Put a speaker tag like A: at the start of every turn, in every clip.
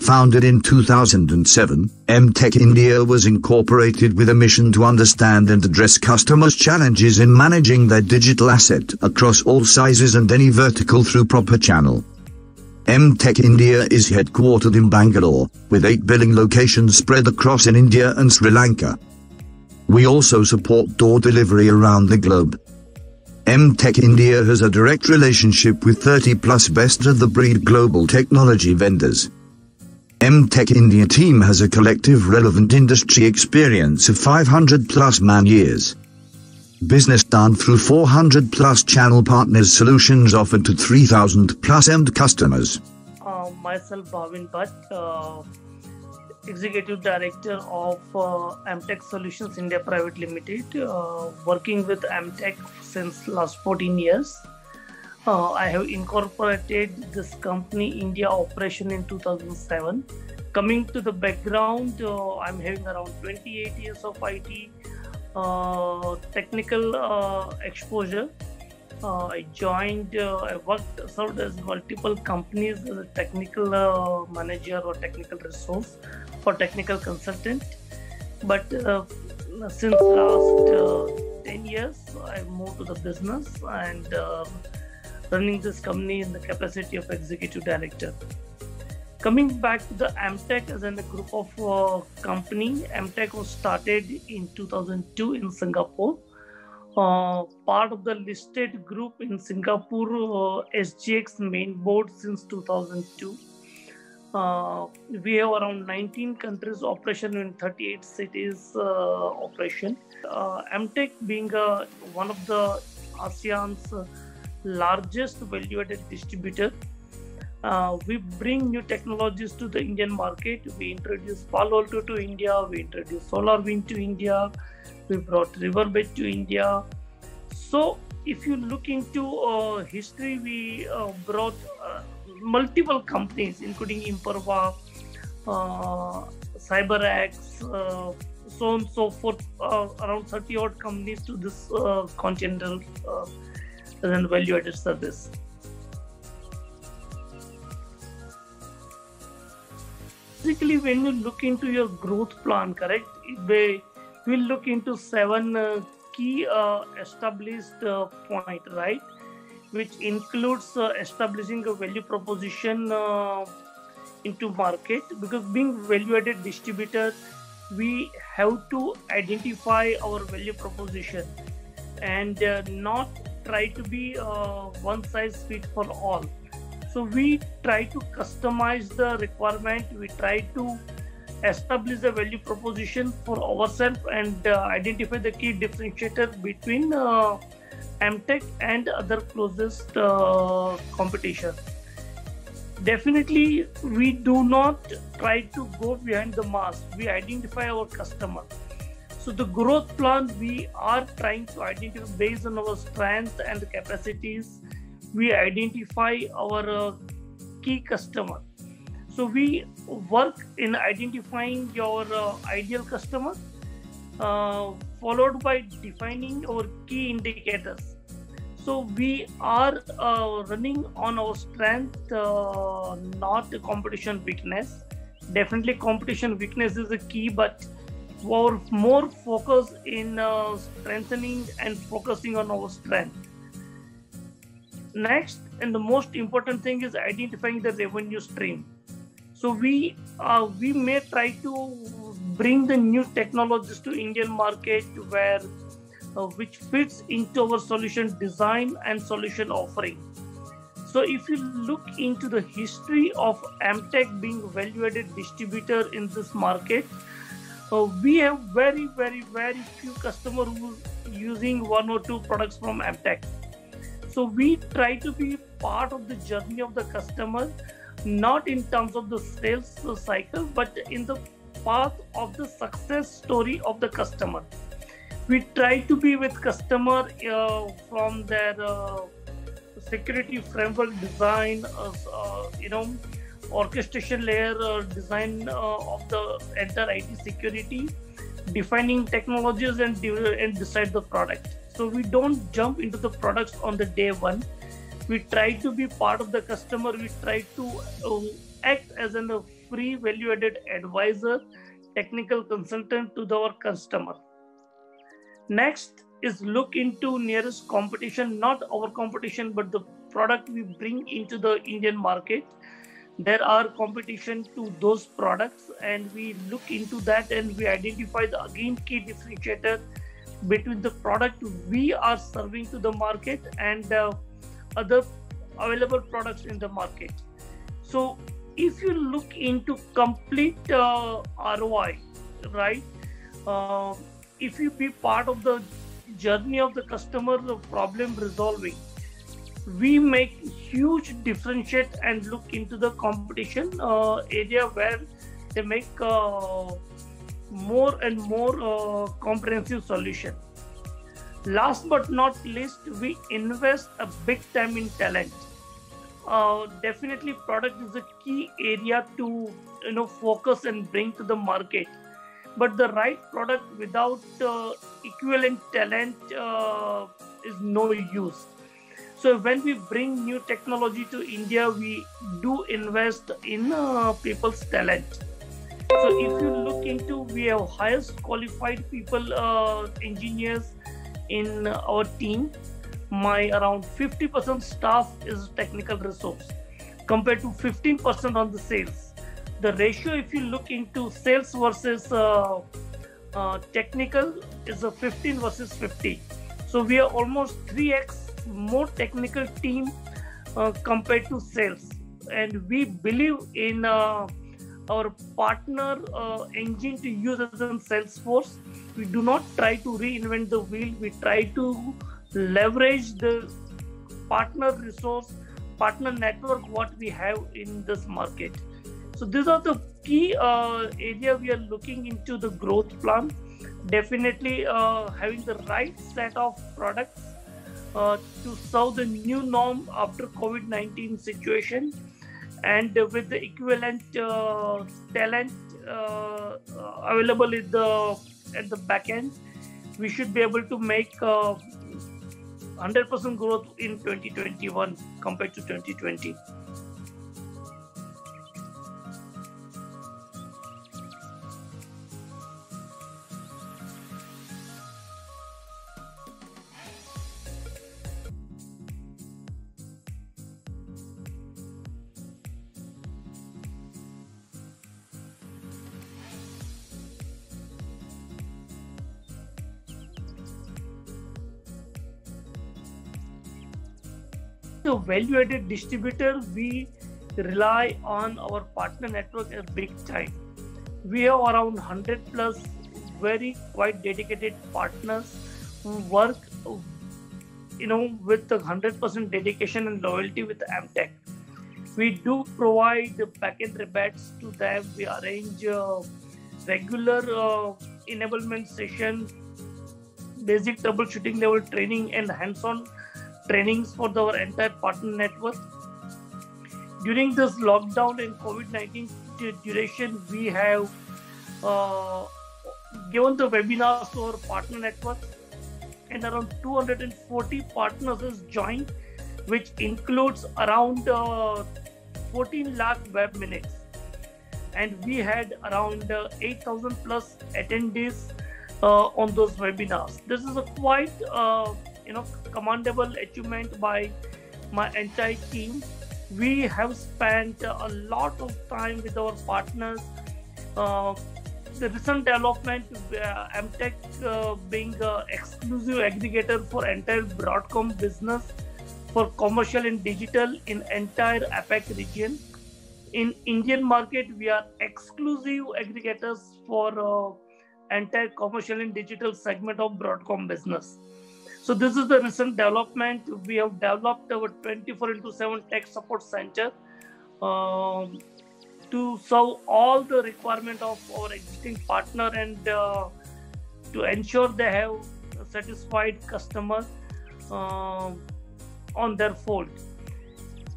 A: Founded in 2007, MTech India was incorporated with a mission to understand and address customers' challenges in managing their digital asset across all sizes and any vertical through proper channel. MTech India is headquartered in Bangalore, with 8 billing locations spread across in India and Sri Lanka. We also support door delivery around the globe. MTech India has a direct relationship with 30+ best-of-the-breed global technology vendors. MTech India team has a collective relevant industry experience of 500+ man-years. Business done through 400+ channel partners, solutions offered to 3,000+ end customers.
B: Myself, Bhavin Bhatt, Executive Director of MTech Solutions India Private Limited, working with MTech since last 14 years. I have incorporated this company India operation in 2007. Coming to the background, I'm having around 28 years of IT technical exposure. I served as multiple companies as a technical manager or technical resource or technical consultant. But since last 10 years, I've moved to the business and running this company in the capacity of executive director. Coming back to the MTech as a group of company, MTech was started in 2002 in Singapore. Part of the listed group in Singapore, SGX main board since 2002. We have around 19 countries operation in 38 cities operation. MTech being one of the ASEAN's largest value-added distributor. We bring new technologies to the Indian market. We introduced Palo Alto to India. We introduced SolarWinds to India. We brought Riverbed to India. So if you look into history, we brought multiple companies, including Imperva, CyberX, so on and so forth, around 30 odd companies to this continental and value-added service. Basically, when you look into your growth plan, correct, we will look into 7 key established point, right, which includes establishing a value proposition into market. Because being value-added distributor, we have to identify our value proposition and not try to be one size fit for all. So we try to customize the requirement. We try to establish the value proposition for ourselves and identify the key differentiator between MTech and other closest competition. Definitely, we do not try to go behind the mass. We identify our customer. So the growth plan, we are trying to identify based on our strength and capacities. We identify our key customer. So we work in identifying your ideal customer, followed by defining our key indicators. So we are running on our strength, not competition weakness. Definitely competition weakness is a key, but our more focus in strengthening and focusing on our strength. Next, and the most important thing is identifying the revenue stream. So we may try to bring the new technologies to Indian market where which fits into our solution design and solution offering. So if you look into the history of MTech being value-added distributor in this market, we have very few customers who using 1 or 2 products from MTech. So we try to be part of the journey of the customer, not in terms of the sales cycle, but in the path of the success story of the customer. We try to be with customer from their security framework design, orchestration layer design of the entire IT security, defining technologies and decide the product. So we don't jump into the products on the day one. We try to be part of the customer. We try to act as a free value-added advisor, technical consultant to our customer. Next is look into nearest competition, not our competition, but the product we bring into the Indian market. There are competition to those products, and we look into that and we identify the again key differentiator between the product we are serving to the market and other available products in the market. So if you look into complete ROI, right? If you be part of the journey of the customer, the problem resolving, we make huge differentiate and look into the competition area where they make more and more comprehensive solution. Last but not least, we invest a big time in talent. Definitely product is a key area to focus and bring to the market, but the right product without equivalent talent is no use. So when we bring new technology to India, we do invest in people's talent. So if you look into, we have highest qualified people, engineers in our team. My around 50% staff is technical resource compared to 15% on the sales. The ratio, if you look into sales versus technical, is a 15 versus 50. So we are almost 3x more technical team compared to sales, and we believe in our partner engine to use as a Salesforce. We do not try to reinvent the wheel. We try to leverage the partner resource, partner network what we have in this market. So these are the key area we are looking into the growth plan. Definitely having the right set of products to serve the new norm after COVID-19 situation, and with the equivalent talent available at the back end, we should be able to make 100% growth in 2021 compared to 2020. The value-added distributor, we rely on our partner network a big time. We have around 100 plus very quite dedicated partners who work with 100% dedication and loyalty with Amtech. We do provide packet rebates to them. We arrange regular enablement session, basic troubleshooting level training, and hands-on trainings for our entire partner network. During this lockdown and COVID-19 duration, we have given the webinars to our partner network, and around 240 partners has joined, which includes around 14 lakh web minutes. And we had around 8,000 plus attendees on those webinars. This is a quite commendable achievement by my entire team. We have spent a lot of time with our partners. The recent development, Amtech being exclusive aggregator for entire Broadcom business for commercial and digital in entire APAC region. In Indian market, we are exclusive aggregators for entire commercial and digital segment of Broadcom business. So this is the recent development. We have developed our 24/7 tech support center to serve all the requirement of our existing partner and to ensure they have a satisfied customer on their fold.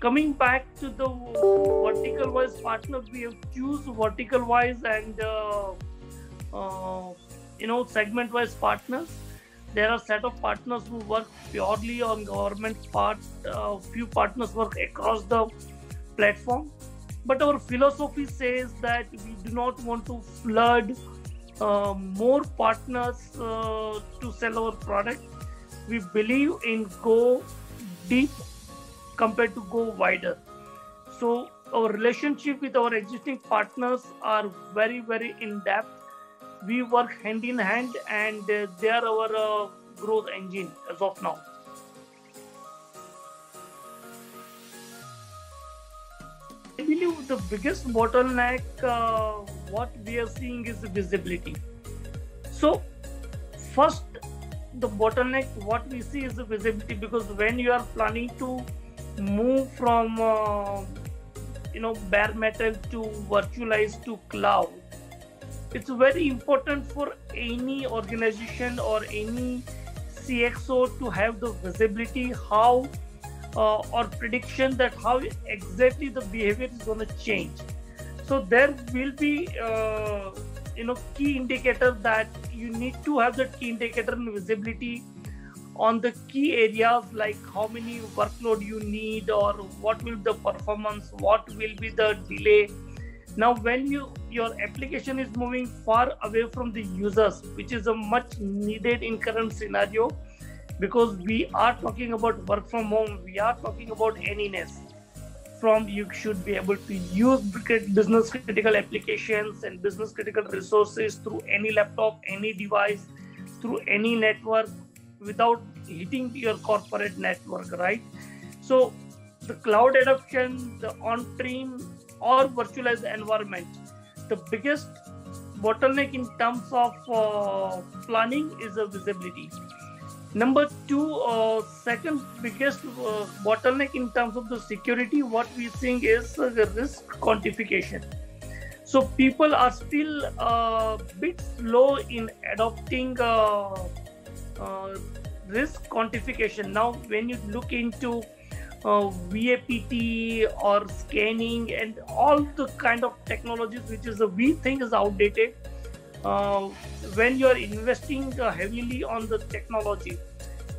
B: Coming back to the vertical wise partner, we have choose vertical wise and segment wise partners. There are a set of partners who work purely on government part. Few partners work across the platform. But our philosophy says that we do not want to flood more partners to sell our product. We believe in go deep compared to go wider. So our relationship with our existing partners are very, very in depth. We work hand in hand, and they are our growth engine as of now. I believe the biggest bottleneck what we are seeing is visibility. So first, the bottleneck what we see is the visibility, because when you are planning to move from bare metal to virtualized to cloud, it's very important for any organization or any CXO to have the visibility how or prediction that how exactly the behavior is going to change. So there will be key indicator that you need to have that key indicator and visibility on the key areas, like how many workload you need, or what will the performance, what will be the delay. Now when your application is moving far away from the users, which is a much needed in current scenario, because we are talking about work from home, we are talking about anyness. From you should be able to use business critical applications and business critical resources through any laptop, any device, through any network, without hitting your corporate network, right? So the cloud adoption, the on-prem or virtualized environment, the biggest bottleneck in terms of planning is the visibility. Number two, second biggest bottleneck in terms of the security, what we think is the risk quantification. So people are still a bit slow in adopting risk quantification. Now, when you look into VAPT or scanning and all the kind of technologies which is we think is outdated, when you are investing heavily on the technology,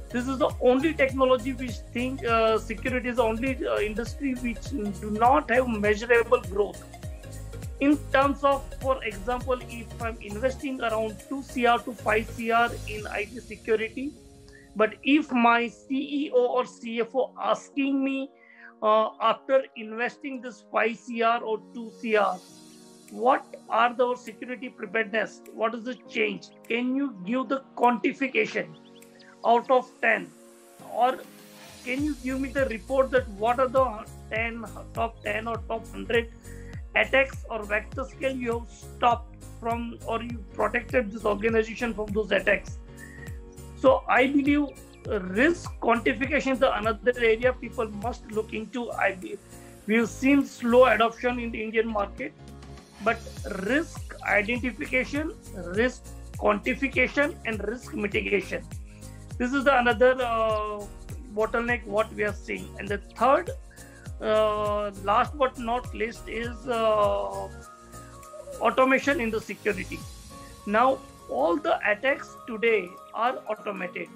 B: this is the only technology which think security is the only industry which do not have measurable growth. In terms of, for example, if I'm investing around 2 CR to 5 CR in IT security, but if my CEO or CFO asking me after investing this 5 CR or 2 CR, what are the security preparedness? What is the change? Can you give the quantification out of 10? Or can you give me the report that what are the top 10 or top 100 attacks or vector scale you have stopped from, or you protected this organization from those attacks? So I believe risk quantification is another area people must look into. We've seen slow adoption in the Indian market, but risk identification, risk quantification, and risk mitigation, this is another bottleneck what we are seeing. And the third, last but not least, is automation in the security. Now, all the attacks today are automated,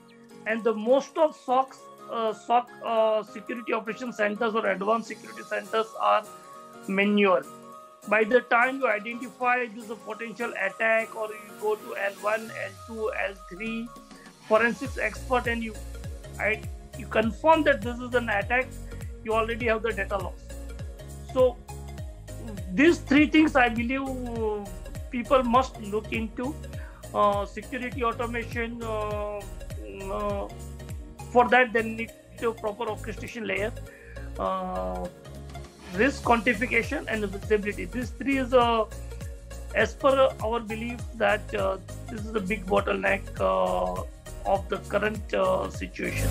B: and the most of SOC security operation centers or advanced security centers are manual. By the time you identify this is a potential attack, or you go to L1, L2, L3 forensics expert, and you confirm that this is an attack, you already have the data loss. So these three things I believe people must look into. Security automation, for that they need a proper orchestration layer, risk quantification, and visibility. These three is as per our belief that this is the big bottleneck of the current situation.